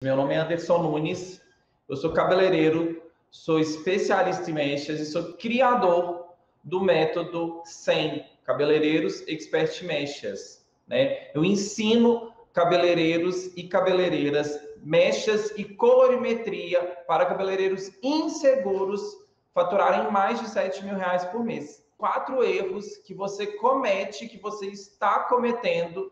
Meu nome é Anderson Nunes, eu sou cabeleireiro, sou especialista em mechas e sou criador do método 100 Cabeleireiros Expert Mechas, né? Eu ensino cabeleireiros e cabeleireiras mechas e colorimetria para cabeleireiros inseguros faturarem mais de R$ 7.000 por mês. 4 erros que você comete, que você está cometendo,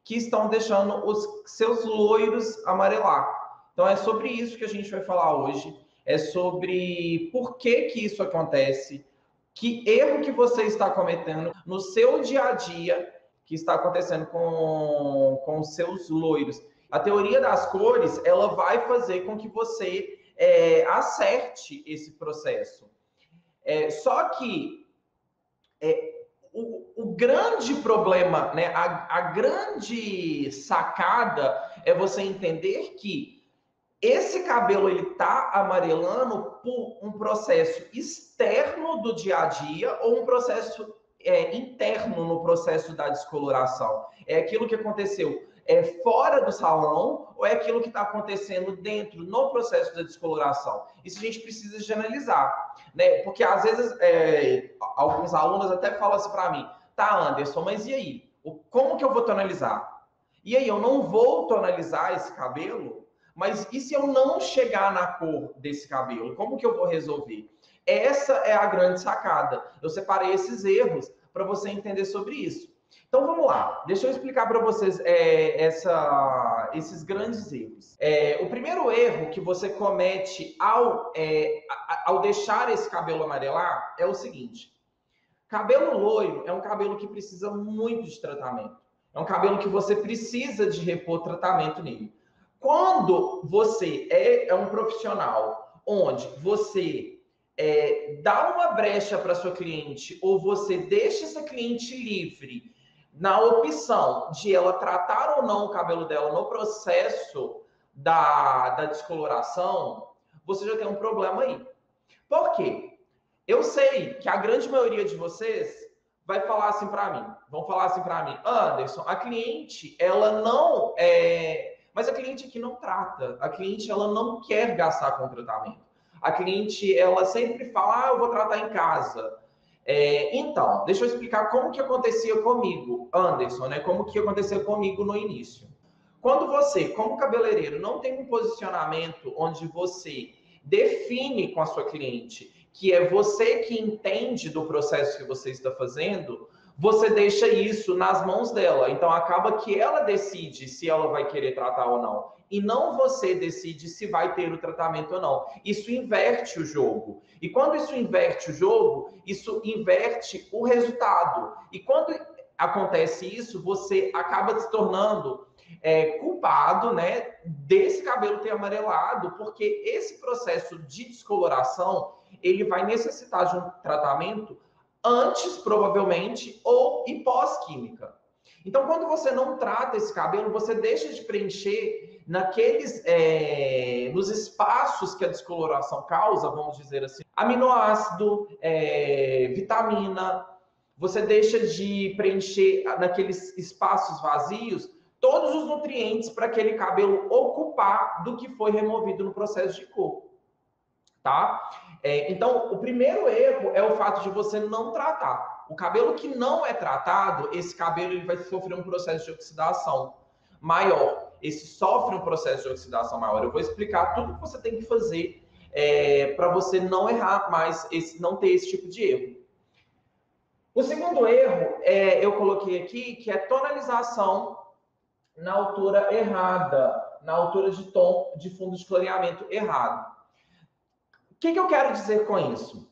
que estão deixando os seus loiros amarelar. Então é sobre isso que a gente vai falar hoje, é sobre por que isso acontece, que erro que você está cometendo no seu dia a dia que está acontecendo com os seus loiros. A teoria das cores, ela vai fazer com que você acerte esse processo. Só que o grande problema, né, a grande sacada é você entender que esse cabelo ele tá amarelando por um processo externo do dia a dia ou um processo interno no processo da descoloração. É aquilo que aconteceu fora do salão ou é aquilo que está acontecendo dentro no processo da descoloração? Isso a gente precisa de analisar, né? Porque às vezes alguns alunos até falam assim para mim, tá, Anderson, mas e aí? Como que eu vou tonalizar? E aí, eu não vou tonalizar esse cabelo? Mas e se eu não chegar na cor desse cabelo? Como que eu vou resolver? Essa é a grande sacada. Eu separei esses erros para você entender sobre isso. Então vamos lá, deixa eu explicar para vocês esses grandes erros. O primeiro erro que você comete ao deixar esse cabelo amarelar é o seguinte: cabelo loiro é um cabelo que precisa muito de tratamento. É um cabelo que você precisa de repor tratamento nele. Quando você é um profissional onde você dá uma brecha para sua cliente ou você deixa essa cliente livre na opção de ela tratar ou não o cabelo dela no processo da descoloração, você já tem um problema aí. Por quê? Eu sei que a grande maioria de vocês vai falar assim para mim, vão falar assim para mim, Anderson, a cliente, ela não mas a cliente aqui não trata, a cliente, ela não quer gastar com tratamento. A cliente, ela sempre fala, eu vou tratar em casa. Então, deixa eu explicar como que acontecia comigo, Anderson, né? Como que acontecia comigo no início. Quando você, como cabeleireiro, não tem um posicionamento onde você define com a sua cliente que é você que entende do processo que você está fazendo, você deixa isso nas mãos dela. Então, acaba que ela decide se ela vai querer tratar ou não. E não você decide se vai ter o tratamento ou não. Isso inverte o jogo. E quando isso inverte o jogo, isso inverte o resultado. E quando acontece isso, você acaba se tornando culpado, né, desse cabelo ter amarelado, porque esse processo de descoloração, ele vai necessitar de um tratamento antes, provavelmente, ou e pós-química. Então, quando você não trata esse cabelo, você deixa de preencher nos espaços que a descoloração causa, vamos dizer assim, aminoácido, vitamina, você deixa de preencher naqueles espaços vazios todos os nutrientes para aquele cabelo ocupar do que foi removido no processo de cor, tá? Então, o primeiro erro é o fato de você não tratar. O cabelo que não é tratado, esse cabelo ele vai sofrer um processo de oxidação maior. Esse sofre um processo de oxidação maior. Eu vou explicar tudo que você tem que fazer para você não errar mais, não ter esse tipo de erro. O segundo erro, eu coloquei aqui, que é tonalização na altura errada, na altura de tom de fundo de clareamento errado. O que eu quero dizer com isso?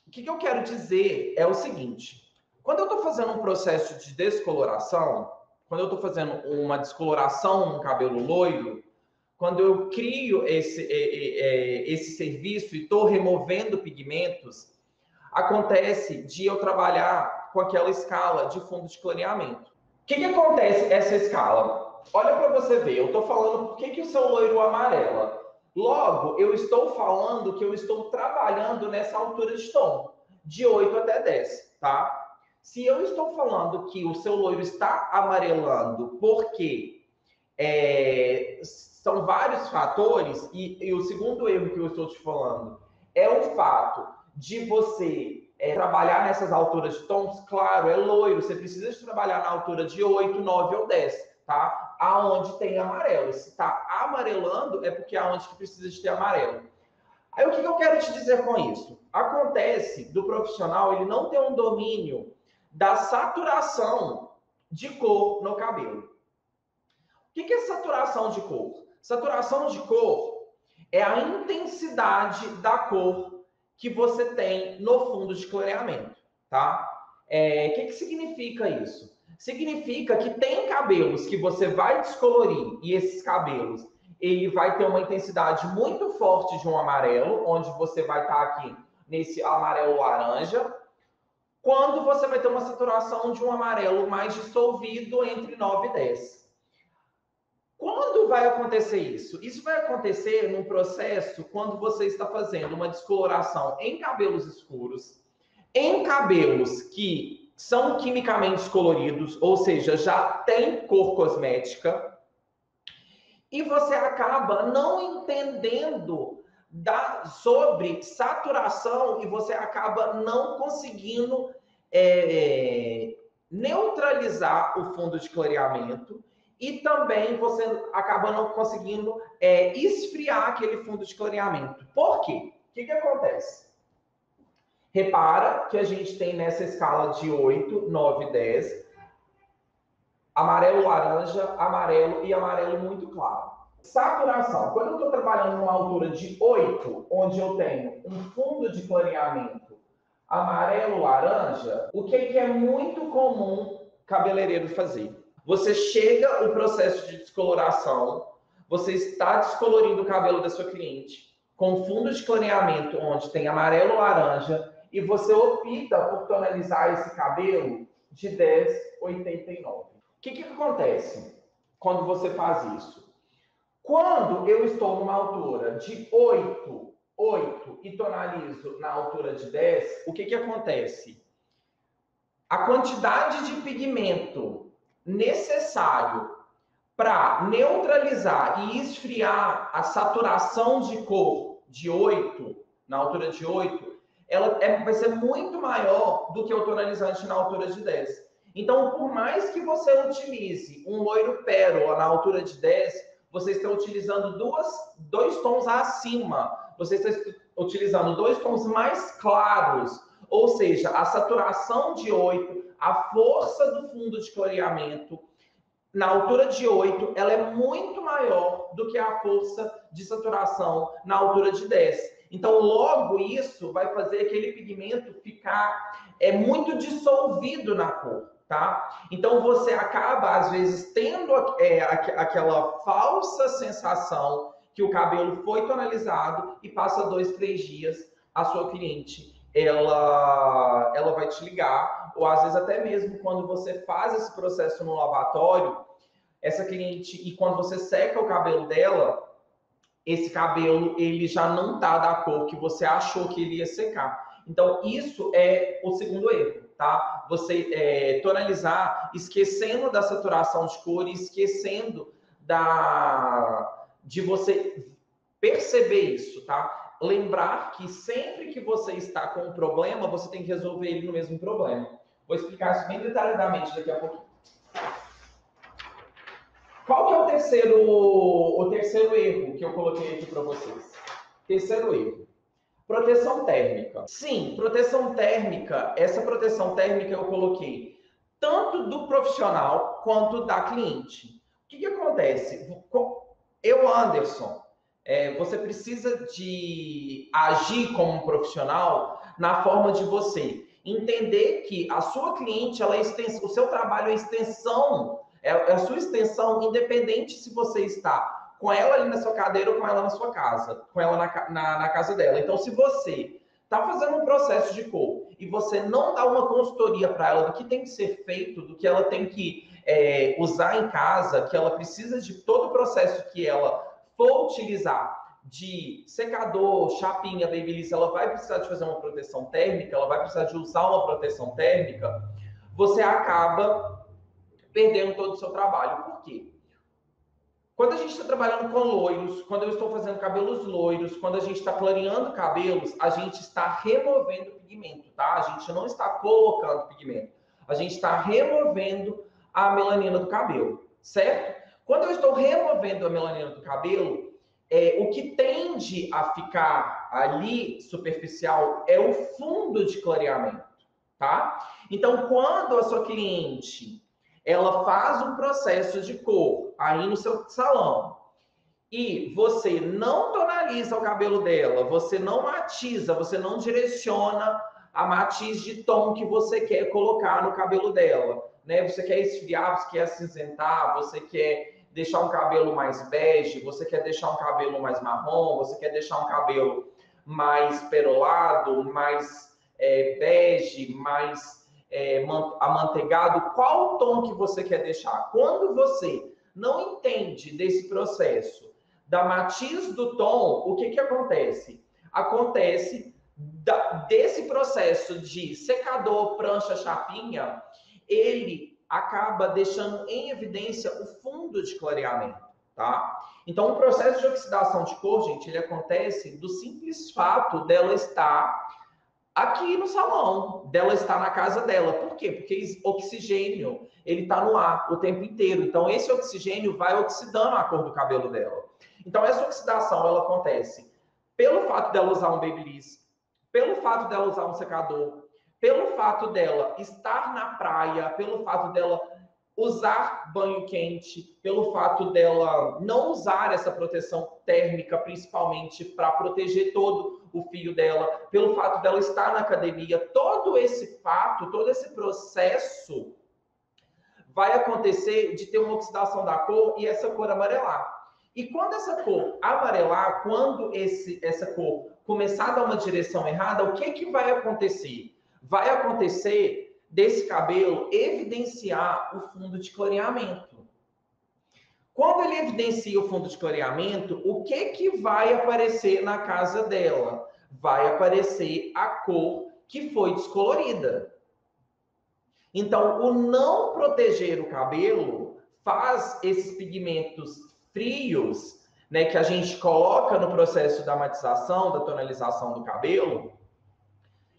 O que eu quero dizer é o seguinte: quando eu estou fazendo um processo de descoloração, quando eu estou fazendo uma descoloração no cabelo loiro, quando eu crio esse serviço e estou removendo pigmentos, acontece de eu trabalhar com aquela escala de fundo de clareamento. O que acontece essa escala? Olha para você ver, eu estou falando por que o seu loiro amarela. Logo, eu estou falando que eu estou trabalhando nessa altura de tom, de 8 até 10, tá? Se eu estou falando que o seu loiro está amarelando porque são vários fatores, e o segundo erro que eu estou te falando é o fato de você trabalhar nessas alturas de tons. Claro, é loiro, você precisa de trabalhar na altura de 8, 9 ou 10, tá? Aonde tem amarelo. Se tá amarelando, é porque é aonde que precisa de ter amarelo. Aí o que eu quero te dizer com isso? Acontece do profissional ele não ter um domínio da saturação de cor no cabelo. O que é saturação de cor? Saturação de cor é a intensidade da cor que você tem no fundo de clareamento, tá? O que significa isso? Significa que tem cabelos que você vai descolorir e esses cabelos ele vai ter uma intensidade muito forte de um amarelo, onde você vai estar aqui nesse amarelo laranja, quando você vai ter uma saturação de um amarelo mais dissolvido entre 9 e 10. Quando vai acontecer isso? Isso vai acontecer num processo quando você está fazendo uma descoloração em cabelos escuros, em cabelos que são quimicamente descoloridos, ou seja, já tem cor cosmética, e você acaba não entendendo sobre saturação e você acaba não conseguindo neutralizar o fundo de clareamento. E também você acaba não conseguindo esfriar aquele fundo de clareamento. Por quê? O que acontece? Repara que a gente tem nessa escala de 8, 9, 10, amarelo, laranja, amarelo e amarelo muito claro. Saturação. Quando eu estou trabalhando numa altura de 8, onde eu tenho um fundo de clareamento amarelo, laranja, o que é muito comum cabeleireiro fazer? Você chega o processo de descoloração, você está descolorindo o cabelo da sua cliente com fundo de clareamento onde tem amarelo, laranja, e você opta por tonalizar esse cabelo de 10,89. O que acontece quando você faz isso? Quando eu estou numa altura de 8 e tonalizo na altura de 10, o que acontece? A quantidade de pigmento necessário para neutralizar e esfriar a saturação de cor de 8, na altura de 8, ela vai ser muito maior do que o tonalizante na altura de 10. Então, por mais que você utilize um loiro pérola na altura de 10, você está utilizando dois tons acima. Você está utilizando 2 tons mais claros. Ou seja, a saturação de 8, a força do fundo de clareamento, na altura de 8, ela é muito maior do que a força de saturação na altura de 10. Então, logo isso vai fazer aquele pigmento ficar muito dissolvido na cor, tá? Então, você acaba, às vezes, tendo aquela falsa sensação que o cabelo foi tonalizado e passa 2, 3 dias, a sua cliente, ela vai te ligar, ou às vezes até mesmo quando você faz esse processo no lavatório, essa cliente, e quando você seca o cabelo dela, esse cabelo ele já não tá da cor que você achou que ele ia secar. Então, isso é o segundo erro, tá? Você tonalizar esquecendo da saturação de cor e esquecendo de você perceber isso, tá? Lembrar que sempre que você está com um problema, você tem que resolver ele no mesmo problema. Vou explicar isso bem detalhadamente daqui a pouquinho. Qual que é o terceiro erro que eu coloquei aqui para vocês? Terceiro erro. Proteção térmica. Sim, proteção térmica. Essa proteção térmica eu coloquei tanto do profissional quanto da cliente. O que acontece? Eu, Anderson, você precisa de agir como um profissional na forma de você entender que a sua cliente, o seu trabalho é extensão, é a sua extensão, independente se você está com ela ali na sua cadeira ou com ela na sua casa, com ela na casa dela. Então, se você está fazendo um processo de cor e você não dá uma consultoria para ela do que tem que ser feito, do que ela tem que usar em casa, que ela precisa de todo o processo que ela for utilizar, de secador, chapinha, babyliss, ela vai precisar de fazer uma proteção térmica, ela vai precisar de usar uma proteção térmica, você acaba perdendo todo o seu trabalho. Por quê? Quando a gente está trabalhando com loiros, quando eu estou fazendo cabelos loiros, quando a gente está clareando cabelos, a gente está removendo pigmento, tá? A gente não está colocando pigmento. A gente está removendo a melanina do cabelo, certo? Quando eu estou removendo a melanina do cabelo, o que tende a ficar ali superficial é o fundo de clareamento, tá? Então, quando a sua cliente ela faz um processo de cor aí no seu salão e você não tonaliza o cabelo dela, você não matiza, você não direciona a matiz de tom que você quer colocar no cabelo dela, né? Você quer esfriar, você quer acinzentar, você quer deixar um cabelo mais bege, você quer deixar um cabelo mais marrom, você quer deixar um cabelo mais perolado, mais bege, mais amanteigado, qual o tom que você quer deixar? Quando você não entende desse processo da matiz do tom, o que acontece? Acontece desse processo de secador, prancha, chapinha, ele acaba deixando em evidência o fundo de clareamento, tá? Então, o processo de oxidação de cor, gente, ele acontece do simples fato dela estar aqui no salão, dela está na casa dela. Por quê? Porque oxigênio, ele está no ar o tempo inteiro. Então, esse oxigênio vai oxidando a cor do cabelo dela. Então, essa oxidação, ela acontece pelo fato dela usar um babyliss, pelo fato dela usar um secador, pelo fato dela estar na praia, pelo fato dela usar banho quente, pelo fato dela não usar essa proteção térmica, principalmente para proteger todo o fio dela, pelo fato dela estar na academia, todo esse fato, todo esse processo vai acontecer de ter uma oxidação da cor e essa cor amarelar. E quando essa cor amarelar, quando essa cor começar a dar uma direção errada, o que vai acontecer? Vai acontecer desse cabelo evidenciar o fundo de clareamento. Quando ele evidencia o fundo de clareamento, o que vai aparecer na casa dela? Vai aparecer a cor que foi descolorida. Então, o não proteger o cabelo faz esses pigmentos frios, né, que a gente coloca no processo da matização, da tonalização do cabelo,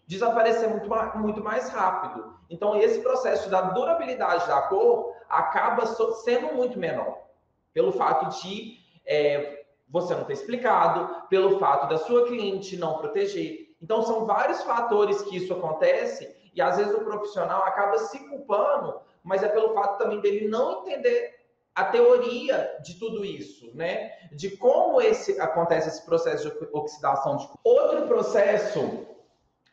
desaparecer muito mais rápido. Então, esse processo da durabilidade da cor acaba sendo muito menor. Pelo fato de você não ter explicado, pelo fato da sua cliente não proteger. Então, são vários fatores que isso acontece e, às vezes, o profissional acaba se culpando, mas é pelo fato também dele não entender a teoria de tudo isso, né? De como acontece esse processo de oxidação.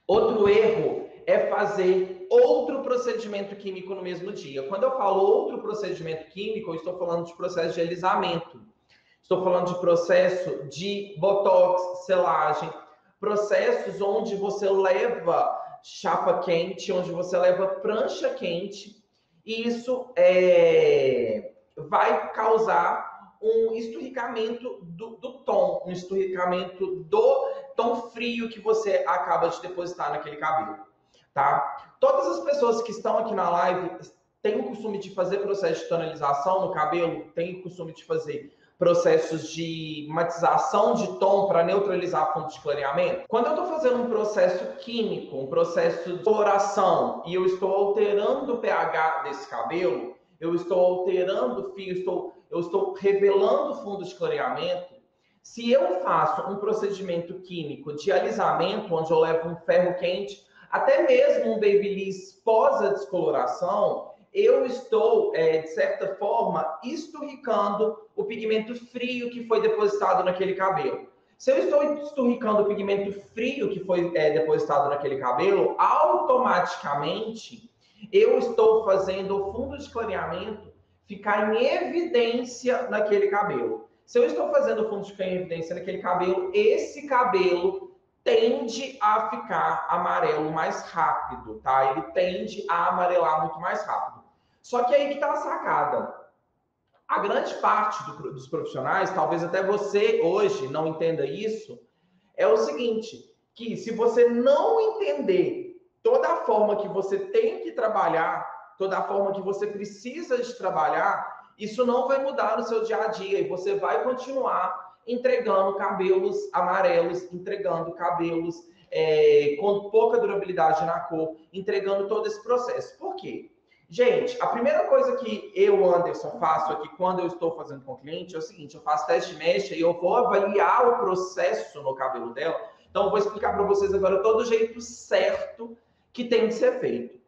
Outro erro é fazer outro procedimento químico no mesmo dia. Quando eu falo outro procedimento químico, eu estou falando de processo de alisamento. Estou falando de processo de botox, selagem, processos onde você leva chapa quente, onde você leva prancha quente, e isso vai causar um esturricamento do tom, um esturricamento do tom frio que você acaba de depositar naquele cabelo, tá? Todas as pessoas que estão aqui na live têm o costume de fazer processo de tonalização no cabelo, têm o costume de fazer processos de matização de tom para neutralizar fontes de clareamento. Quando eu estou fazendo um processo químico, um processo de coloração, e eu estou alterando o pH desse cabelo, eu estou alterando o fio, eu estou revelando fundos de clareamento. Se eu faço um procedimento químico de alisamento, onde eu levo um ferro quente, até mesmo um babyliss pós a descoloração, eu estou, de certa forma, esturricando o pigmento frio que foi depositado naquele cabelo. Se eu estou esturricando o pigmento frio que foi depositado naquele cabelo, automaticamente eu estou fazendo o fundo de clareamento ficar em evidência naquele cabelo. Se eu estou fazendo o fundo de clareamento em evidência naquele cabelo, esse cabelo tende a ficar amarelo mais rápido, tá? Ele tende a amarelar muito mais rápido. Só que aí que tá a sacada. A grande parte dos profissionais, talvez até você hoje não entenda isso, é o seguinte, que se você não entender toda a forma que você tem que trabalhar, toda a forma que você precisa de trabalhar, isso não vai mudar no seu dia a dia e você vai continuar entregando cabelos amarelos, entregando cabelos com pouca durabilidade na cor, entregando todo esse processo. Por quê? Gente, a primeira coisa que eu, Anderson, faço aqui quando eu estou fazendo com o cliente é o seguinte, eu faço teste de mecha e eu vou avaliar o processo no cabelo dela. Então, eu vou explicar para vocês agora todo o jeito certo que tem que ser feito.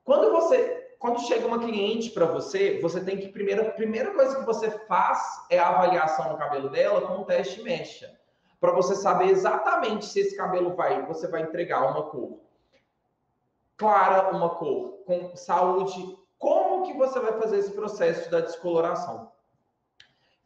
Quando chega uma cliente para você, você tem que, a primeira coisa que você faz é a avaliação no cabelo dela com um teste mecha, para você saber exatamente se esse cabelo você vai entregar uma cor clara, uma cor com saúde, como que você vai fazer esse processo da descoloração.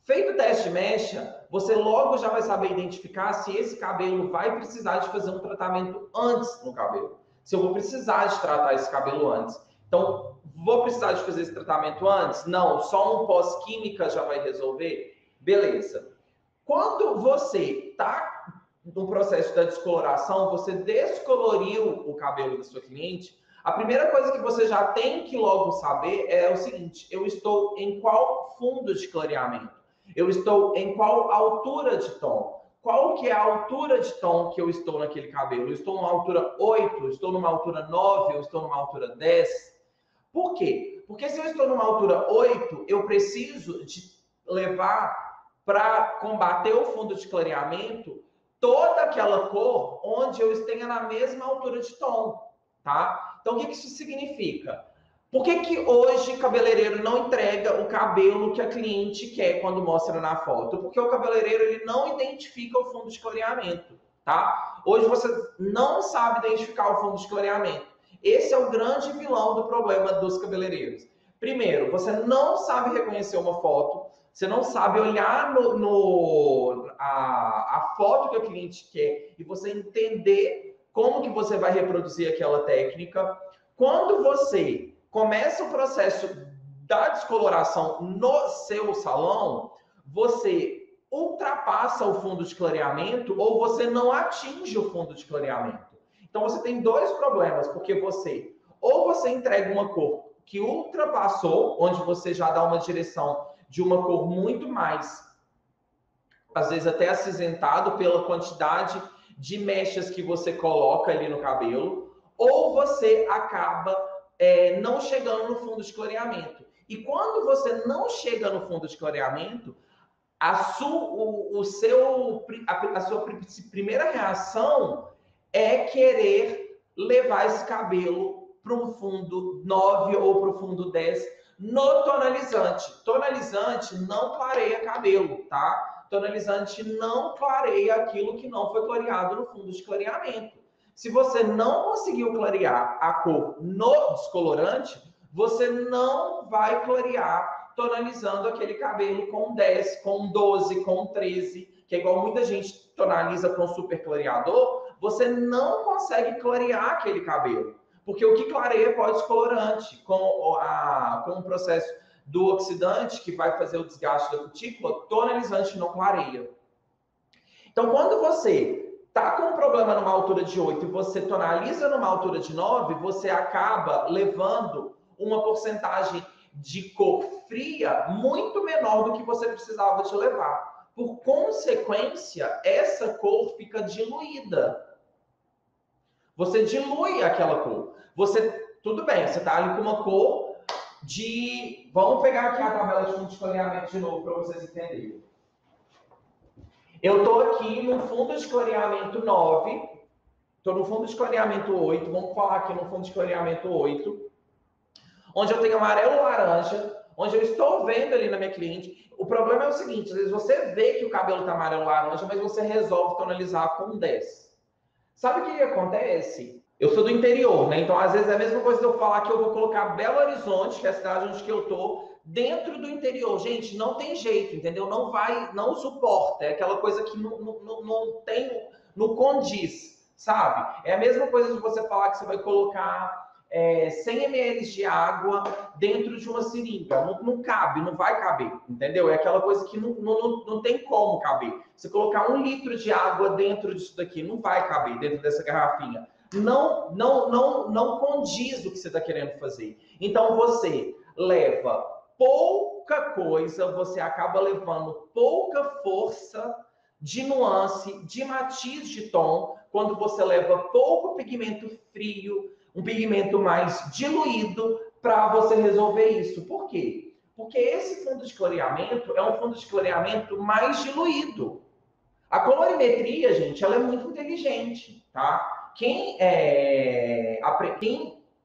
Feito o teste mecha, você logo já vai saber identificar se esse cabelo vai precisar de fazer um tratamento antes no cabelo. Se eu vou precisar de tratar esse cabelo antes. Então, vou precisar de fazer esse tratamento antes? Não, só um pós-química já vai resolver? Beleza. Quando você está no processo da descoloração, você descoloriu o cabelo da sua cliente, a primeira coisa que você já tem que logo saber é o seguinte, eu estou em qual fundo de clareamento? Eu estou em qual altura de tom? Qual que é a altura de tom que eu estou naquele cabelo? Eu estou numa altura 8, eu estou numa altura 9, eu estou numa altura 10? Por quê? Porque se eu estou numa altura 8, eu preciso de levar para combater o fundo de clareamento toda aquela cor onde eu esteja na mesma altura de tom, tá? Então, o que isso significa? Por que hoje o cabeleireiro não entrega o cabelo que a cliente quer quando mostra na foto? Porque o cabeleireiro ele não identifica o fundo de clareamento, tá? Hoje você não sabe identificar o fundo de clareamento. Esse é o grande vilão do problema dos cabeleireiros. Primeiro, você não sabe reconhecer uma foto, você não sabe olhar a foto que o cliente quer e você entender como que você vai reproduzir aquela técnica. Quando você começa o processo da descoloração no seu salão, você ultrapassa o fundo de clareamento ou você não atinge o fundo de clareamento. Então você tem dois problemas, porque ou você entrega uma cor que ultrapassou, onde você já dá uma direção de uma cor muito mais, às vezes até acinzentado pela quantidade de mechas que você coloca ali no cabelo, ou você acaba não chegando no fundo de clareamento. E quando você não chega no fundo de clareamento, a sua primeira reação é querer levar esse cabelo para um fundo 9 ou para o fundo 10 no tonalizante. Tonalizante não clareia cabelo, tá? Tonalizante não clareia aquilo que não foi clareado no fundo de clareamento. Se você não conseguiu clarear a cor no descolorante, você não vai clarear tonalizando aquele cabelo com 10, com 12, com 13, que é igual muita gente tonaliza com super clareador, você não consegue clarear aquele cabelo. Porque o que clareia é o descolorante, com o processo do oxidante, que vai fazer o desgaste da cutícula, tonalizante não clareia. Então, quando você está com um problema numa altura de 8 e você tonaliza numa altura de 9, você acaba levando uma porcentagem de cor fria muito menor do que você precisava de levar. Por consequência, essa cor fica diluída. Você dilui aquela cor. Tudo bem, você está ali com uma cor de... Vamos pegar aqui a tabela de fundo de clareamento de novo para vocês entenderem. Eu estou aqui no fundo de clareamento 9, estou no fundo de clareamento 8, vamos falar aqui no fundo de clareamento 8, onde eu tenho amarelo laranja, onde eu estou vendo ali na minha cliente. O problema é o seguinte, às vezes você vê que o cabelo está amarelo laranja, mas você resolve tonalizar com 10. Sabe o que acontece? Eu sou do interior, né? Então, às vezes é a mesma coisa de eu falar que eu vou colocar Belo Horizonte, que é a cidade onde eu estou, dentro do interior. Gente, não tem jeito, entendeu? Não suporta. É aquela coisa que não condiz, sabe? É a mesma coisa de você falar que você vai colocar 100 ml de água dentro de uma seringa. Não cabe, não vai caber, entendeu? É aquela coisa que não tem como caber. Você colocar 1 litro de água dentro disso daqui, não vai caber dentro dessa garrafinha. Não condiz o que você está querendo fazer. Então, você leva pouca coisa, você acaba levando pouca força de nuance, de matiz de tom, quando você leva pouco pigmento frio, um pigmento mais diluído, para você resolver isso. Por quê? Porque esse fundo de clareamento é um fundo de clareamento mais diluído. A colorimetria, gente, ela é muito inteligente, tá? Quem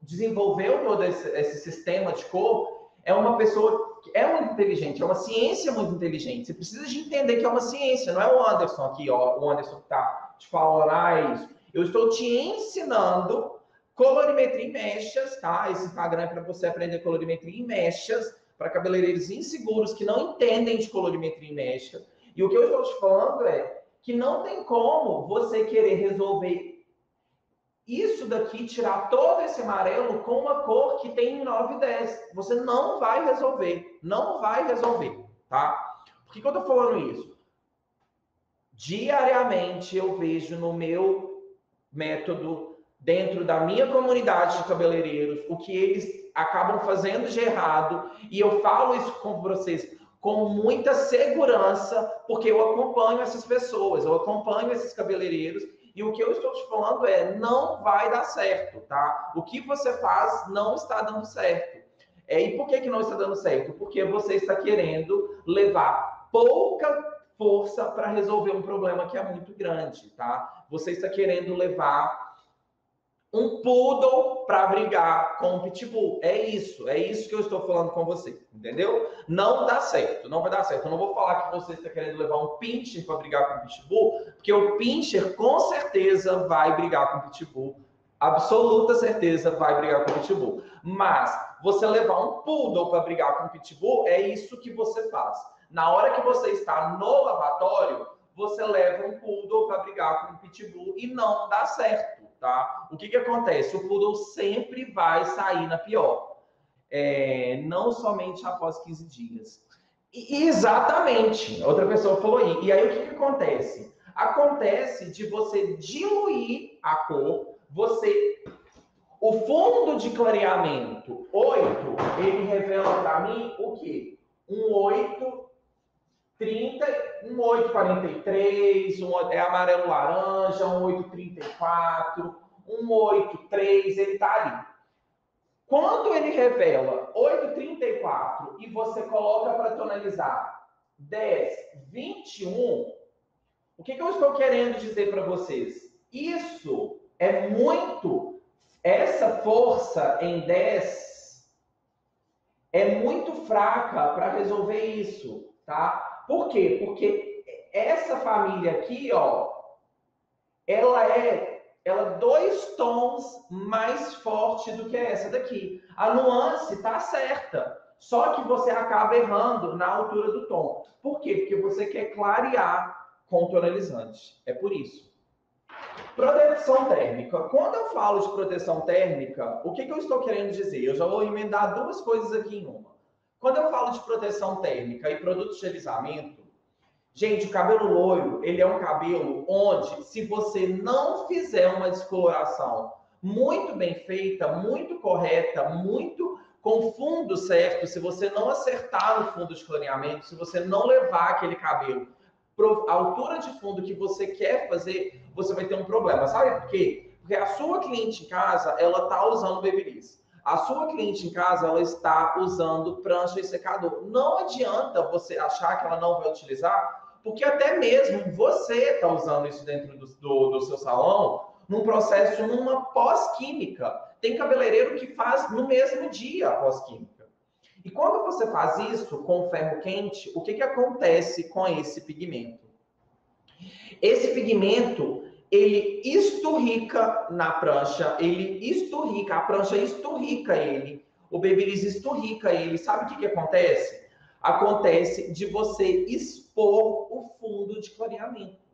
desenvolveu todo esse sistema de cor é uma pessoa que é muito inteligente, é uma ciência muito inteligente. Você precisa de entender que é uma ciência, não é o Anderson aqui, ó, o Anderson que tá te falando, é isso. Eu estou te ensinando colorimetria em mechas, tá? Esse Instagram é para você aprender colorimetria em mechas, para cabeleireiros inseguros que não entendem de colorimetria em mechas. E o que eu estou te falando é que não tem como você querer resolver isso daqui, tirar todo esse amarelo com uma cor que tem 9 e 10. Você não vai resolver. Não vai resolver, tá? Por que eu tô falando isso? Diariamente eu vejo no meu método, dentro da minha comunidade de cabeleireiros, o que eles acabam fazendo de errado. E eu falo isso com vocês com muita segurança, porque eu acompanho essas pessoas, eu acompanho esses cabeleireiros. E o que eu estou te falando é, não vai dar certo, tá? O que você faz não está dando certo. E por que não está dando certo? Porque você está querendo levar pouca força para resolver um problema que é muito grande, tá? Você está querendo levar um poodle para brigar com um pitbull. É isso que eu estou falando com você, entendeu? Não dá certo, não vai dar certo. Eu não vou falar que você está querendo levar um pincher para brigar com um pitbull, porque o pincher com certeza vai brigar com o pitbull. Absoluta certeza vai brigar com o pitbull. Mas você levar um poodle para brigar com o pitbull, é isso que você faz. Na hora que você está no lavatório, você leva um poodle para brigar com um pitbull e não dá certo, tá? O que acontece? O poodle sempre vai sair na pior. Não somente após 15 dias. Exatamente. Outra pessoa falou aí. E aí o que acontece? Acontece de você diluir a cor, o fundo de clareamento 8, ele revela para mim o quê? Um 8 30, um 843, é amarelo laranja, um 834, um 83, ele tá ali. Quando ele revela 834 e você coloca para tonalizar 10, 21, o que eu estou querendo dizer para vocês? Isso é muito, essa força em 10 é muito fraca para resolver isso, tá? Por quê? Porque essa família aqui, ó, ela é 2 tons mais forte do que essa daqui. A nuance tá certa, só que você acaba errando na altura do tom. Por quê? Porque você quer clarear com tonalizante. É por isso. Proteção térmica. Quando eu falo de proteção térmica, o que eu estou querendo dizer? Eu já vou emendar 2 coisas aqui em uma. Quando eu falo de proteção térmica e produtos de alisamento, gente, o cabelo loiro, ele é um cabelo onde, se você não fizer uma descoloração muito bem feita, muito correta, muito com fundo certo, se você não acertar no fundo de clareamento, se você não levar aquele cabelo para a altura de fundo que você quer fazer, você vai ter um problema. Sabe por quê? Porque a sua cliente em casa, ela está usando Babyliss. A sua cliente em casa, ela está usando prancha e secador. Não adianta você achar que ela não vai utilizar, porque até mesmo você está usando isso dentro do seu salão, num processo, numa pós-química. Tem cabeleireiro que faz no mesmo dia a pós-química. E quando você faz isso com ferro quente, o que acontece com esse pigmento? Esse pigmento, ele esturrica na prancha, a prancha esturrica ele, o Babyliss esturrica ele. Sabe o que acontece? Acontece de você expor o fundo de clareamento.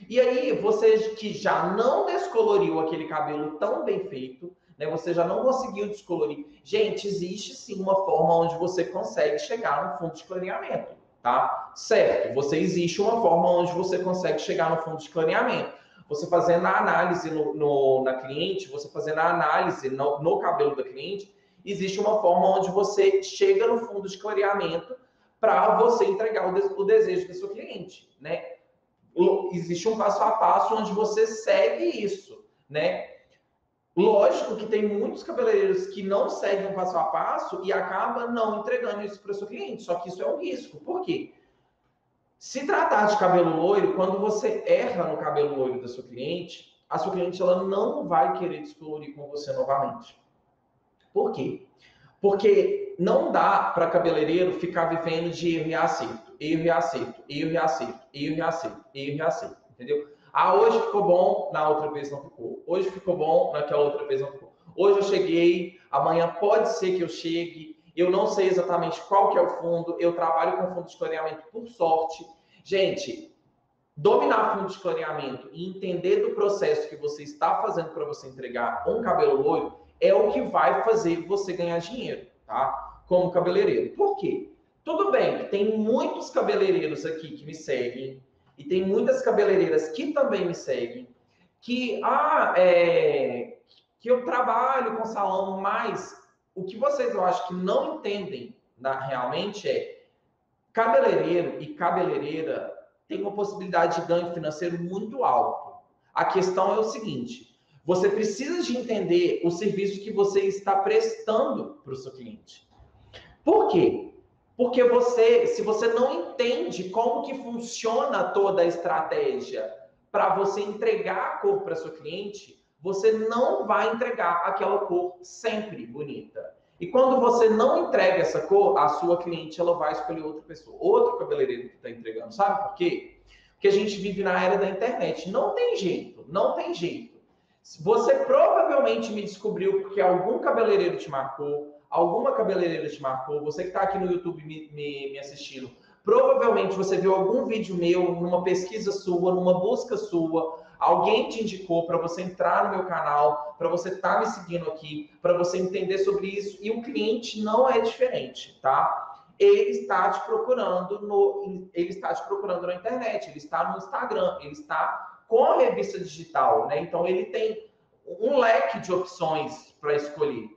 E aí, você que já não descoloriu aquele cabelo tão bem feito, né? Você já não conseguiu descolorir. Gente, existe sim uma forma onde você consegue chegar no fundo de clareamento, tá? Certo, existe uma forma onde você consegue chegar no fundo de clareamento. Você fazendo a análise na cliente, você fazendo a análise no cabelo da cliente, existe uma forma onde você chega no fundo de clareamento para você entregar o desejo da sua cliente, né? Existe um passo a passo onde você segue isso, né? Lógico que tem muitos cabeleireiros que não seguem um passo a passo e acaba não entregando isso para o seu cliente. Só que isso é um risco. Por quê? Se tratar de cabelo loiro, quando você erra no cabelo loiro da sua cliente, a sua cliente ela não vai querer descolorir com você novamente. Por quê? Porque não dá para cabeleireiro ficar vivendo de erro e acerto, erro e acerto, erro e acerto, erro e acerto, erro e acerto, entendeu? Ah, hoje ficou bom, na outra vez não ficou. Hoje ficou bom, naquela outra vez não ficou. Hoje eu cheguei, amanhã pode ser que eu chegue, eu não sei exatamente qual que é o fundo, eu trabalho com fundo de clareamento por sorte. Gente, dominar fundo de clareamento e entender do processo que você está fazendo para você entregar um cabelo loiro é o que vai fazer você ganhar dinheiro, tá? Como cabeleireiro. Por quê? Tudo bem que tem muitos cabeleireiros aqui que me seguem e tem muitas cabeleireiras que também me seguem que, que eu trabalho com salão, mas o que vocês, eu acho que não entendem realmente é cabeleireiro e cabeleireira tem uma possibilidade de ganho financeiro muito alto. A questão é o seguinte, você precisa de entender o serviço que você está prestando para o seu cliente. Por quê? Porque se você não entende como que funciona toda a estratégia para você entregar a cor para sua cliente, você não vai entregar aquela cor sempre bonita. E quando você não entrega essa cor, a sua cliente ela vai escolher outra pessoa, outro cabeleireiro que está entregando. Sabe por quê? Porque a gente vive na era da internet. Não tem jeito, não tem jeito. Você provavelmente me descobriu porque algum cabeleireiro te marcou, alguma cabeleireira te marcou, você que está aqui no YouTube me assistindo, provavelmente você viu algum vídeo meu, numa pesquisa sua, numa busca sua, alguém te indicou para você entrar no meu canal, para você estar me seguindo aqui, para você entender sobre isso, e o cliente não é diferente, tá? Ele está te procurando na internet, ele está no Instagram, ele está com a revista digital, né? Então ele tem um leque de opções para escolher.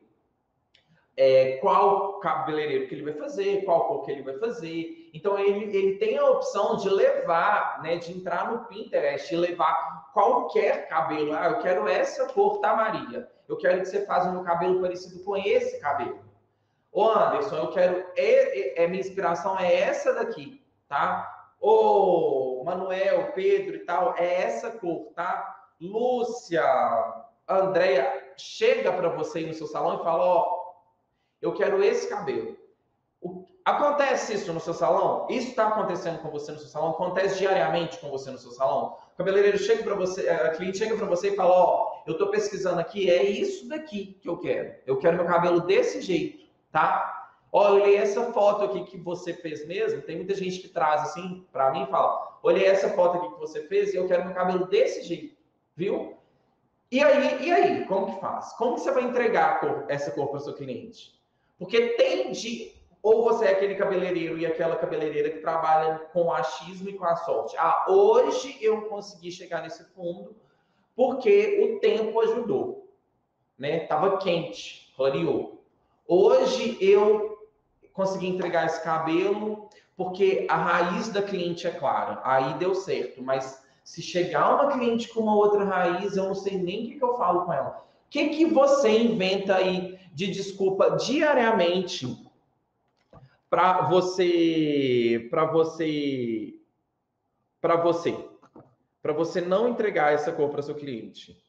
Qual cabeleireiro que ele vai fazer, qual cor que ele vai fazer. Então, ele tem a opção de levar, né, de entrar no Pinterest e levar qualquer cabelo. Ah, eu quero essa cor, tá, Maria? Eu quero que você faça o meu cabelo parecido com esse cabelo. Ô, Anderson, eu quero... minha inspiração é essa daqui, tá? Ô, Manuel, Pedro e tal, é essa cor, tá? Lúcia, Andréia, chega para você ir no seu salão e fala, ó, eu quero esse cabelo. Acontece isso no seu salão? Isso está acontecendo com você no seu salão? Acontece diariamente com você no seu salão? O cabeleireiro chega para você, a cliente chega para você e fala, ó, eu estou pesquisando aqui, é isso daqui que eu quero. Eu quero meu cabelo desse jeito, tá? Ó, olhei essa foto aqui que você fez mesmo. Tem muita gente que traz assim para mim e fala, olhei essa foto aqui que você fez e eu quero meu cabelo desse jeito, viu? E aí, como que faz? Como que você vai entregar essa cor para o seu cliente? Porque ou você é aquele cabeleireiro e aquela cabeleireira que trabalha com o achismo e com a sorte. Ah, hoje eu consegui chegar nesse fundo porque o tempo ajudou, né? Tava quente, clareou. Hoje eu consegui entregar esse cabelo porque a raiz da cliente é clara. Aí deu certo, mas se chegar uma cliente com uma outra raiz, eu não sei nem o que eu falo com ela. O que você inventa aí de desculpa diariamente para você não entregar essa cor para seu cliente?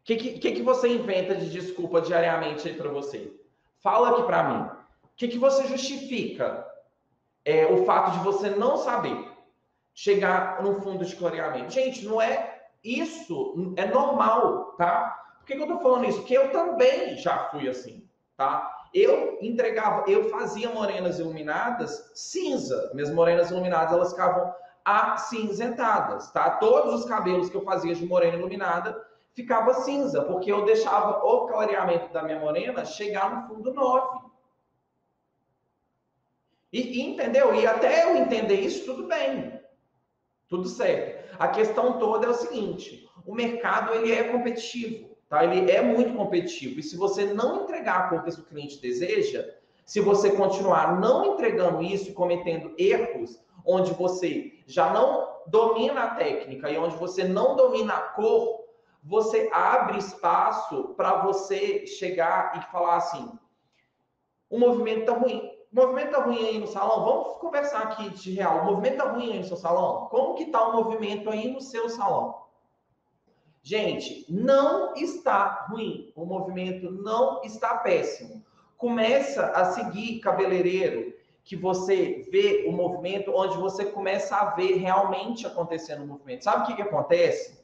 O que você inventa de desculpa diariamente aí para você? Fala aqui para mim. O que você justifica o fato de você não saber chegar no fundo de clareamento? Gente, não é isso, é normal, tá? Por que eu tô falando isso? Porque eu também já fui assim, tá? Eu fazia morenas iluminadas cinza. Minhas morenas iluminadas, elas ficavam acinzentadas, tá? Todos os cabelos que eu fazia de morena iluminada ficava cinza, porque eu deixava o clareamento da minha morena chegar no fundo 9. Entendeu? E até eu entender isso, tudo bem. Tudo certo. A questão toda é o seguinte, o mercado ele é competitivo. tá? Ele é muito competitivo. E se você não entregar a cor que o cliente deseja, se você continuar não entregando isso, cometendo erros, onde você já não domina a técnica e onde você não domina a cor, você abre espaço para você chegar e falar assim, o movimento tá ruim. O movimento tá ruim aí no salão? Vamos conversar aqui de real. O movimento tá ruim aí no seu salão? Como que tá o movimento aí no seu salão? Gente, não está ruim. O movimento não está péssimo. Começa a seguir cabeleireiro, que você vê o movimento, onde você começa a ver realmente acontecendo o movimento. Sabe o que acontece?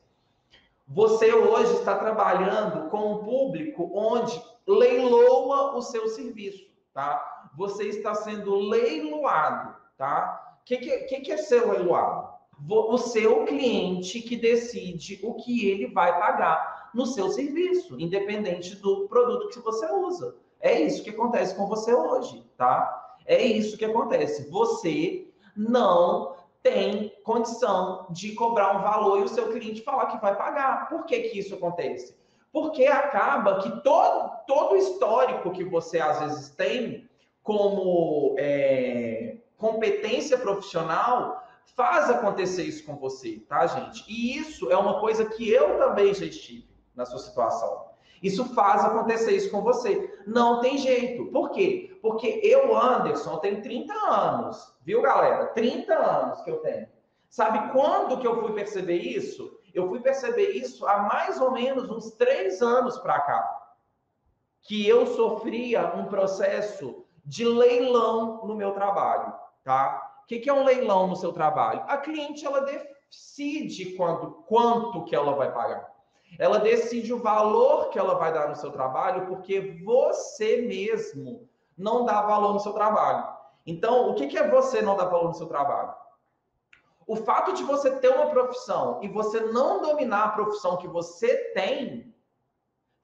Você hoje está trabalhando com um público onde leiloa o seu serviço, tá? Você está sendo leiloado, tá? O que é ser leiloado? O seu cliente que decide o que ele vai pagar no seu serviço, independente do produto que você usa. É isso que acontece com você hoje, tá? É isso que acontece. Você não tem condição de cobrar um valor e o seu cliente falar que vai pagar. Por que isso acontece? Porque acaba que todo o histórico que você às vezes tem como competência profissional faz acontecer isso com você, tá, gente? E isso é uma coisa que eu também já estive na sua situação. Isso faz acontecer isso com você. Não tem jeito. Por quê? Porque eu, Anderson, tenho 30 anos. Viu, galera? 30 anos que eu tenho. Sabe quando que eu fui perceber isso? Eu fui perceber isso há mais ou menos uns 3 anos para cá. Que eu sofria um processo de leilão no meu trabalho, tá? O que é um leilão no seu trabalho? A cliente, ela decide quanto que ela vai pagar. Ela decide o valor que ela vai dar no seu trabalho, porque você mesmo não dá valor no seu trabalho. Então, o que é você não dar valor no seu trabalho? O fato de você ter uma profissão e você não dominar a profissão que você tem,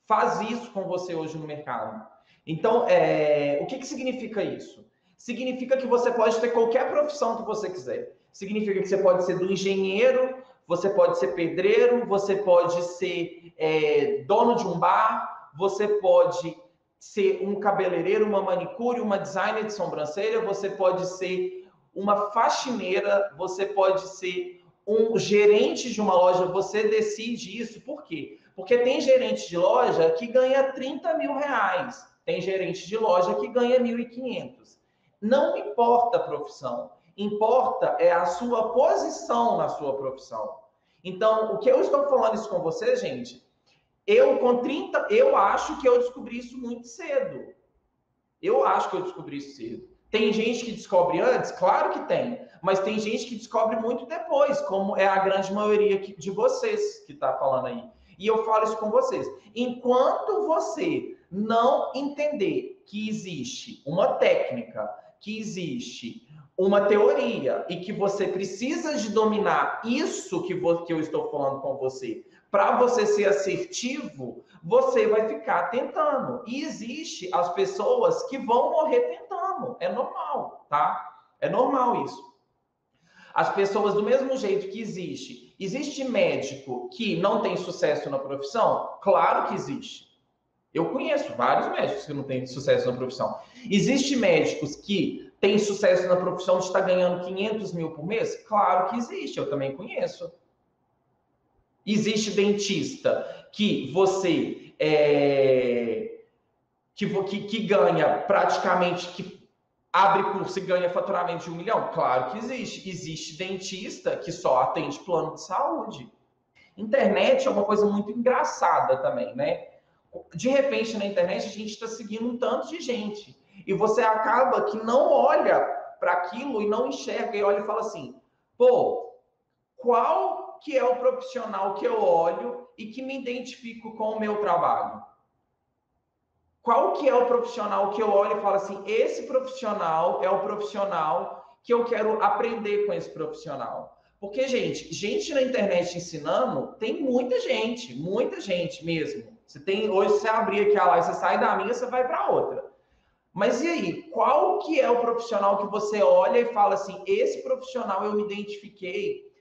faz isso com você hoje no mercado. Então, o que significa isso? Significa que você pode ter qualquer profissão que você quiser. Significa que você pode ser do engenheiro, você pode ser pedreiro, você pode ser dono de um bar, você pode ser um cabeleireiro, uma manicure, uma designer de sobrancelha, você pode ser uma faxineira, você pode ser um gerente de uma loja, você decide isso. Por quê? Porque tem gerente de loja que ganha 30 mil reais, tem gerente de loja que ganha 1.500. Não importa a profissão, importa é a sua posição na sua profissão. Então, o que eu estou falando isso com você, gente, eu acho que eu descobri isso muito cedo. Eu acho que eu descobri isso cedo. Tem gente que descobre antes? Claro que tem. Mas tem gente que descobre muito depois, como é a grande maioria de vocês que está falando aí. E eu falo isso com vocês. Enquanto você não entender que existe uma técnica, que existe uma teoria e que você precisa de dominar isso que eu estou falando com você, para você ser assertivo, você vai ficar tentando. E existe as pessoas que vão morrer tentando. É normal, tá? É normal isso. As pessoas, do mesmo jeito que existe médico que não tem sucesso na profissão? Claro que existe. Eu conheço vários médicos que não têm sucesso na profissão. Existe médicos que têm sucesso na profissão de estar ganhando 500 mil por mês? Claro que existe, eu também conheço. Existe dentista que você que ganha praticamente, que abre curso e ganha faturamento de 1 milhão? Claro que existe. Existe dentista que só atende plano de saúde. Internet é uma coisa muito engraçada também, né? De repente, na internet, a gente está seguindo um tanto de gente. E você acaba que não olha para aquilo e não enxerga. E olha e fala assim, pô, qual que é o profissional que eu olho e que me identifico com o meu trabalho? Qual que é o profissional que eu olho e falo assim, esse profissional é o profissional que eu quero aprender com esse profissional? Porque, gente na internet ensinando, tem muita gente mesmo. Hoje você abrir aqui a live, você sai da minha, você vai para outra. Mas e aí, qual que é o profissional que você olha e fala assim, esse profissional eu me identifiquei,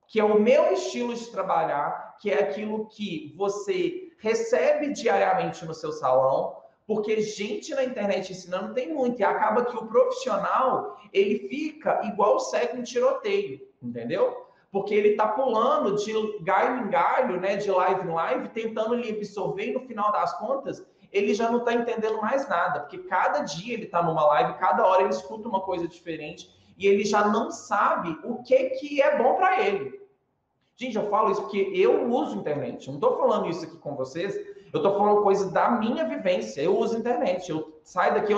que é o meu estilo de trabalhar, que é aquilo que você recebe diariamente no seu salão, porque gente na internet ensinando tem muito, e acaba que o profissional, ele fica igual cego em tiroteio, entendeu? Porque ele tá pulando de galho em galho, né, de live em live, tentando lhe absorver, e no final das contas, ele já não tá entendendo mais nada, porque cada dia ele tá numa live, cada hora ele escuta uma coisa diferente, e ele já não sabe o que é bom para ele. Gente, eu falo isso porque eu uso internet. Eu não estou falando isso aqui com vocês. Eu estou falando coisa da minha vivência. Eu uso internet. Eu saio daqui,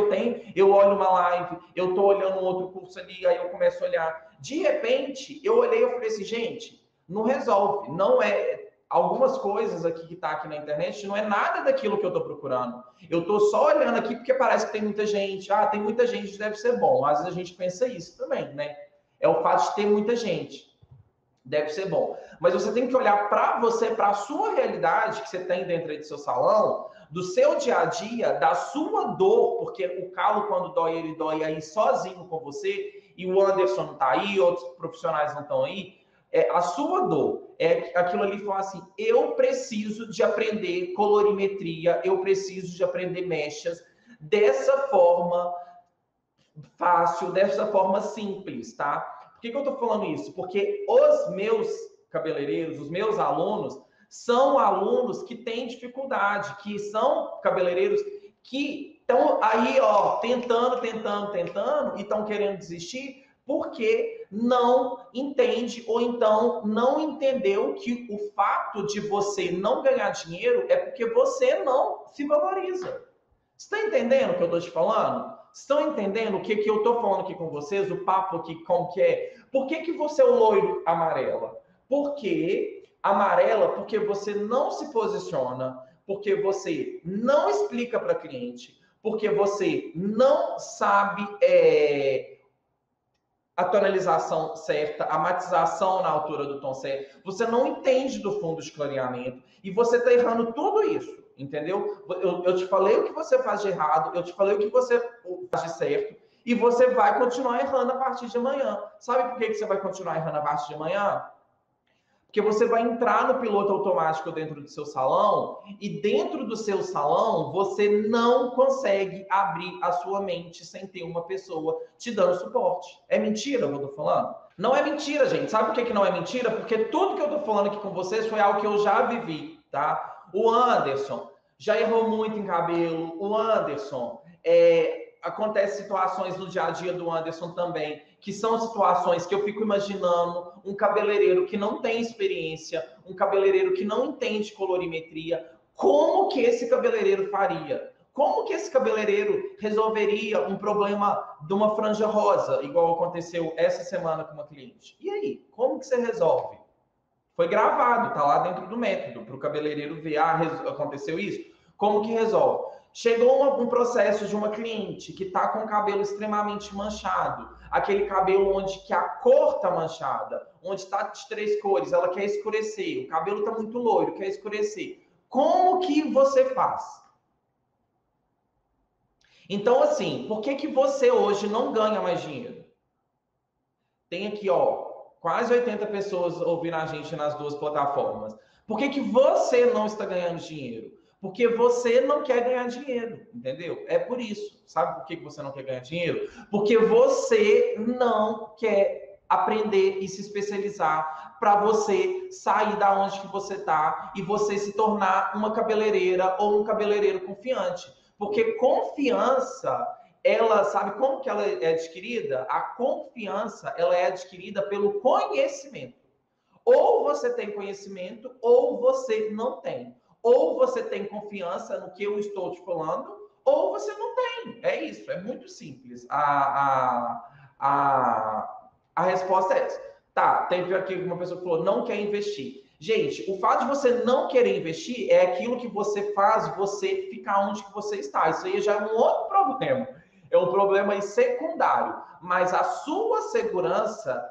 eu olho uma live, eu estou olhando um outro curso ali, aí eu começo a olhar. De repente, eu olhei e falei assim, gente, não resolve. Não é algumas coisas aqui que tá aqui na internet, não é nada daquilo que eu estou procurando. Eu estou só olhando aqui porque parece que tem muita gente. Ah, tem muita gente, deve ser bom. Às vezes a gente pensa isso também, né? É o fato de ter muita gente. Deve ser bom. Mas você tem que olhar para você, para a sua realidade que você tem dentro do seu salão, do seu dia a dia, da sua dor, porque o calo, quando dói, ele dói aí sozinho com você, e o Anderson não está aí, outros profissionais não estão aí. A sua dor é aquilo ali, falar assim, eu preciso de aprender colorimetria, eu preciso de aprender mechas dessa forma fácil, dessa forma simples, tá? Por que eu tô falando isso? Porque os meus cabeleireiros, os meus alunos, são alunos que têm dificuldade, que são cabeleireiros que estão aí, ó, tentando, e estão querendo desistir porque não entende ou então não entendeu que o fato de você não ganhar dinheiro é porque você não se valoriza. Você está entendendo o que eu estou te falando? Estão entendendo o que eu estou falando aqui com vocês? O papo aqui, como que é? Por que você é o loiro amarela? Porque amarela, porque você não se posiciona, porque você não explica para cliente, porque você não sabe a tonalização certa, a matização na altura do tom certo, você não entende do fundo de clareamento e você está errando tudo isso. Entendeu? Eu te falei o que você faz de errado, eu te falei o que você faz de certo, e você vai continuar errando a partir de amanhã. Sabe por que você vai continuar errando a partir de amanhã? Porque você vai entrar no piloto automático dentro do seu salão, e dentro do seu salão, você não consegue abrir a sua mente sem ter uma pessoa te dando suporte. É mentira o que eu tô falando? Não é mentira, gente. Sabe por que não é mentira? Porque tudo que eu tô falando aqui com vocês foi algo que eu já vivi, tá? O Anderson já errou muito em cabelo. O Anderson, acontece situações no dia a dia do Anderson também, que são situações que eu fico imaginando um cabeleireiro que não tem experiência, um cabeleireiro que não entende colorimetria, como que esse cabeleireiro faria? Como que esse cabeleireiro resolveria um problema de uma franja rosa, igual aconteceu essa semana com uma cliente? E aí, como que você resolve? Foi gravado, tá lá dentro do método, para o cabeleireiro ver, aconteceu isso? Como que resolve? Chegou um processo de uma cliente que está com o cabelo extremamente manchado, aquele cabelo onde que a cor está manchada, onde está de 3 cores, ela quer escurecer, o cabelo está muito loiro, quer escurecer. Como que você faz? Então, assim, por que você hoje não ganha mais dinheiro? Tem aqui, ó, quase 80 pessoas ouvindo a gente nas duas plataformas. Por que você não está ganhando dinheiro? Porque você não quer ganhar dinheiro, entendeu? É por isso. Sabe por que você não quer ganhar dinheiro? Porque você não quer aprender e se especializar para você sair da onde que você está e você se tornar uma cabeleireira ou um cabeleireiro confiante. Porque confiança, ela, sabe como que ela é adquirida? A confiança, ela é adquirida pelo conhecimento. Ou você tem conhecimento, ou você não tem. Ou você tem confiança no que eu estou te falando, ou você não tem. É isso, é muito simples. A resposta é essa. Tá, teve aqui uma pessoa que falou, não quer investir. Gente, o fato de você não querer investir é aquilo que você faz você ficar onde que você está. Isso aí já é um outro problema. É um problema aí secundário. Mas a sua segurança,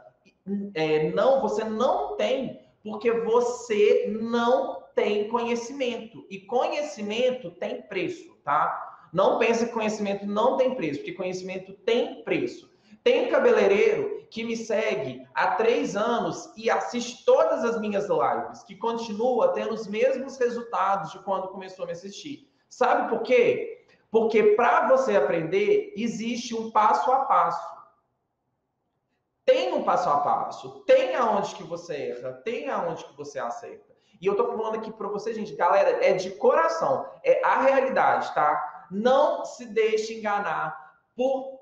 você não tem, porque você não tem conhecimento. E conhecimento tem preço, tá? Não pense que conhecimento não tem preço, porque conhecimento tem preço. Tem cabeleireiro que me segue há 3 anos e assiste todas as minhas lives, que continua tendo os mesmos resultados de quando começou a me assistir. Sabe por quê? Porque para você aprender, existe um passo a passo. Tem um passo a passo, tem aonde que você erra, tem aonde que você acerta. E eu tô falando aqui para você, gente, galera, é de coração, é a realidade, tá? Não se deixe enganar por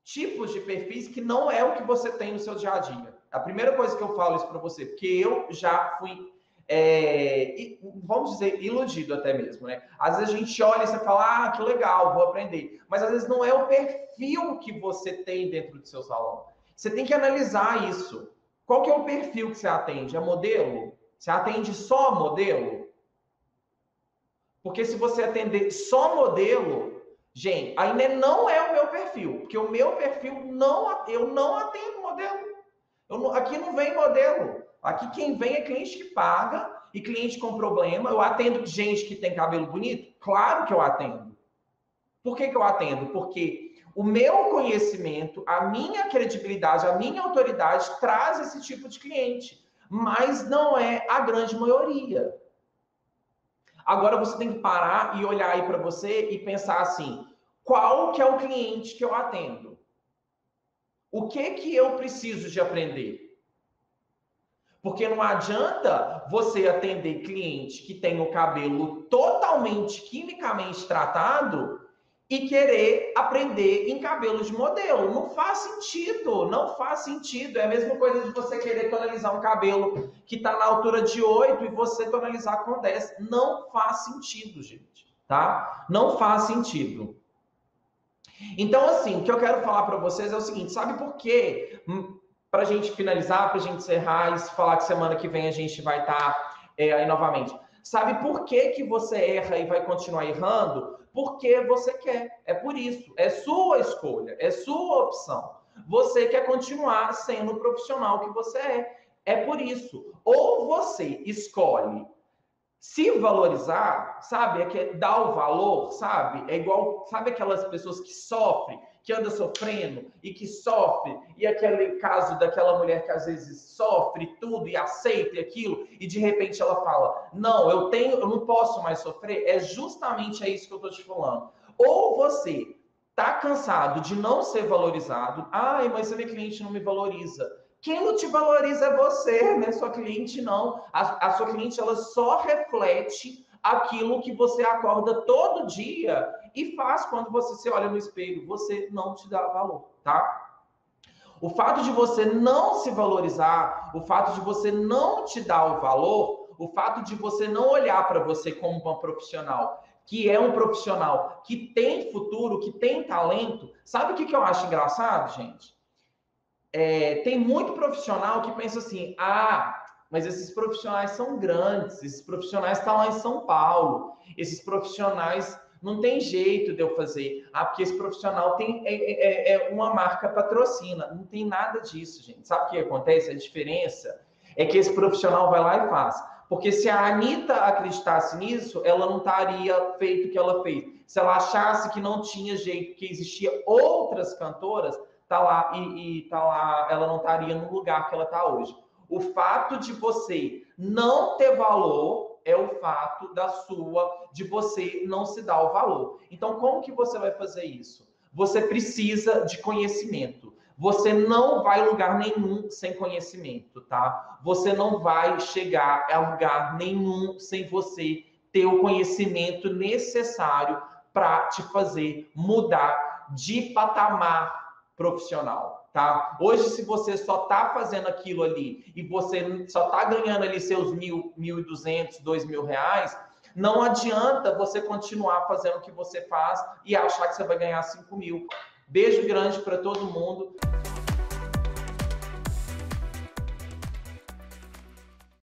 tipos de perfis que não é o que você tem no seu dia a dia. A primeira coisa que eu falo isso para você, porque eu já fui, vamos dizer, iludido até mesmo, né? Às vezes a gente olha e você fala, ah, que legal, vou aprender. Mas às vezes não é o perfil que você tem dentro do seu salão. Você tem que analisar isso. Qual que é o perfil que você atende? É modelo? Você atende só modelo? Porque se você atender só modelo, gente, ainda não é o meu perfil. Porque o meu perfil, eu não atendo modelo. Aqui não vem modelo. Aqui quem vem é cliente que paga e cliente com problema. Eu atendo gente que tem cabelo bonito? Claro que eu atendo. Por que eu atendo? Porque o meu conhecimento, a minha credibilidade, a minha autoridade traz esse tipo de cliente. Mas não é a grande maioria. Agora você tem que parar e olhar aí para você e pensar assim, qual que é o cliente que eu atendo? O que eu preciso de aprender? Porque não adianta você atender cliente que tem o cabelo totalmente quimicamente tratado e querer aprender em cabelo de modelo. Não faz sentido, não faz sentido. É a mesma coisa de você querer tonalizar um cabelo que está na altura de 8 e você tonalizar com 10. Não faz sentido, gente, tá? Não faz sentido. Então, assim, o que eu quero falar para vocês é o seguinte, sabe por quê? Para a gente finalizar, para a gente encerrar e falar que semana que vem a gente vai estar aí novamente. Sabe por que você erra e vai continuar errando? Porque você quer. É por isso. É sua escolha, é sua opção. Você quer continuar sendo o profissional que você é. É por isso. Ou você escolhe se valorizar, sabe? É que dar o valor, sabe? É igual, sabe aquelas pessoas que sofrem, que andam sofrendo e que sofre, e aquele caso daquela mulher que às vezes sofre tudo e aceita aquilo, e de repente ela fala, não, eu não posso mais sofrer. É justamente isso que eu tô te falando. Ou você tá cansado de não ser valorizado, ai, mas a minha cliente não me valoriza. Quem não te valoriza é você, né? Sua cliente não. A sua cliente, ela só reflete aquilo que você acorda todo dia e faz quando você se olha no espelho. Você não te dá valor, tá? O fato de você não se valorizar, o fato de você não te dar o valor, o fato de você não olhar para você como uma profissional, que é um profissional que tem futuro, que tem talento. Sabe o que eu acho engraçado, gente? Tem muito profissional que pensa assim, mas esses profissionais são grandes, esses profissionais estão lá em São Paulo, esses profissionais não tem jeito de eu fazer. Porque esse profissional tem uma marca patrocina. Não tem nada disso, gente. Sabe o que acontece? A diferença é que esse profissional vai lá e faz. Porque se a Anitta acreditasse nisso, ela não estaria feito o que ela fez. Se ela achasse que não tinha jeito, que existia outras cantoras, tá lá tá lá, ela não estaria no lugar que ela está hoje. O fato de você não ter valor é o fato de você não se dar o valor. Então, como que você vai fazer isso? Você precisa de conhecimento. Você não vai a lugar nenhum sem conhecimento, tá? Você não vai chegar a lugar nenhum sem você ter o conhecimento necessário para te fazer mudar de patamar profissional, tá? Hoje, se você só tá fazendo aquilo ali e você só tá ganhando ali seus 1.000, 1.200, 2.000 reais, não adianta você continuar fazendo o que você faz e achar que você vai ganhar 5.000. Beijo grande para todo mundo.